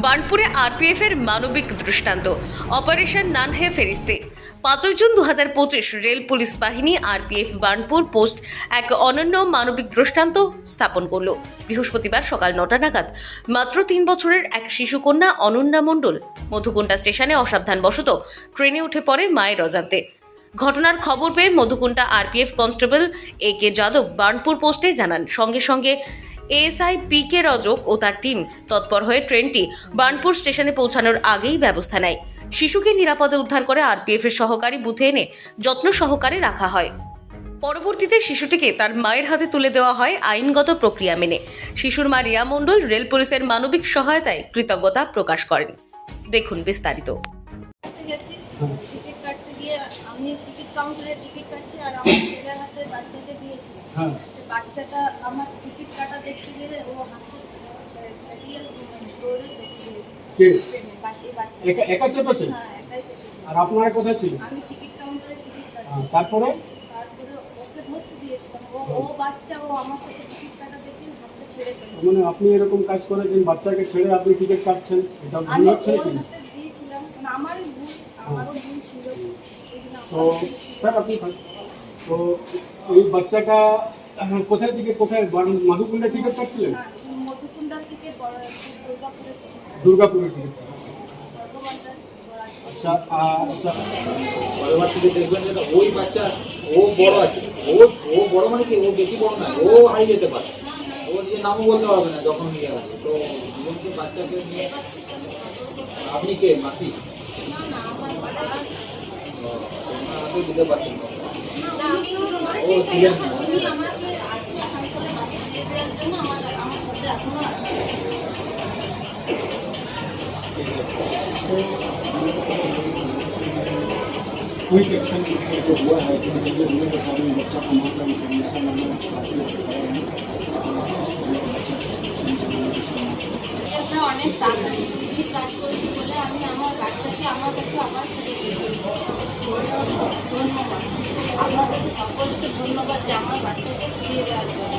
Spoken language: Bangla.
বার্নপুরে আরপিএফ এর মানবিক দৃষ্টান্ত operation Nanhe ফেরিস্তে 5 June 2025 rail police বাহিনী আরপিএফ বার্নপুর পোস্ট এক অনন্য মানবিক দৃষ্টান্ত স্থাপন করল। বৃহস্পতিবার সকাল 9টা নাগাদ মাত্র 3 বছরের এক শিশুকন্যা অনন্যা মণ্ডল মধুকুণ্ডা স্টেশনে অসাবধানবশত ট্রেনে উঠে পড়ে মায়ের অজান্তে। ঘটনার খবর পেয়ে Madhukunda RPF constable AK Yadav Burnpur পোস্টে জানান। সঙ্গে সঙ্গে এএসআই PK রজক ও তার টিম তৎপর হয়ে ট্রেনটি বার্নপুর স্টেশনে পৌঁছানোর আগেই ব্যবস্থা নেয়। শিশুকে নিরাপদে উদ্ধার করে আরপিএফ এর সহকারী বুথে এনে যত্ন সহকারে রাখা হয়। পরবর্তীতে শিশুটিকে তার মায়ের হাতে তুলে দেওয়া হয় আইনগত প্রক্রিয়া মেনে। শিশুর মা রিয়া মণ্ডল রেল পুলিশের মানবিক সহায়তায় কৃতজ্ঞতা প্রকাশ করেন। দেখুন বিস্তারিত। টিকিট কাটতে গিয়ে আমি টিকিট কাউন্টারে টিকিট কাটছি আর আমার ছেলের হাতে বাচ্চাকে দিয়েছি। বাচ্চাটা আমার টিকিট কাটা দেখতে গেলে ও হাতে ছাড়িয়ে দৌড়ে দেখতে গিয়েছে। একা চেপেছে? হ্যাঁ, একাই চেপেছে। আর আপনারা কোথায় ছিল? আমি টিকিট কাউন্টারে টিকিট কাটছি। তারপরে ওকে ধরতে দিয়েছিলাম। ও বাচ্চা ও আমার সাথে টিকিট কাটা দেখে হাতে ছেড়ে ফেলেছে। মানে আপনি এরকম কাজ করেছেন, বাচ্চাকে ছেড়ে আপনি টিকিট কাটছেন, এটা ভুল আমি হচ্ছে ওর কি? হাতে দিয়েছিলাম, কারণ আমারও ভুল ছিল। তো স্যার আপনি তো এই বাচ্চাটা কোথায় থেকে কোথায় মধুকুণ্ডা টিকিট কাটছিলেন? মধুকুণ্ডা থেকে দুর্গাপুরের টিকিট। আচ্ছা আচ্ছা, পরের থেকে দেখবেন যেটা ওই বাচ্চা ও বড় আছে, ও বড় মানে কি, ও বেশি বড় না, ও হারিয়ে যেতে পারে, ও নিজের নামও বলতে পারবে না যখন নিয়ে আসবে। তো জীবনকে বাচ্চাকে নিয়ে আপনি কে মাসি? ওনার হাতে দিতে পারছেন না। ও ছিলেন না। कोई एक्शन जो हुआ है कि जब ये बता रहे हैं बच्चा को मारना इंफॉर्मेशन অনেক তাড়াতাড়ি কাজ করছি বলে আমি আমার বাচ্চাকে আমার কাছে আবার ফিরে ধন্যবাদ। আপনাদেরকে সকলকে ধন্যবাদ যে আমার বাচ্চাকে ফিরিয়ে দেওয়ার জন্য।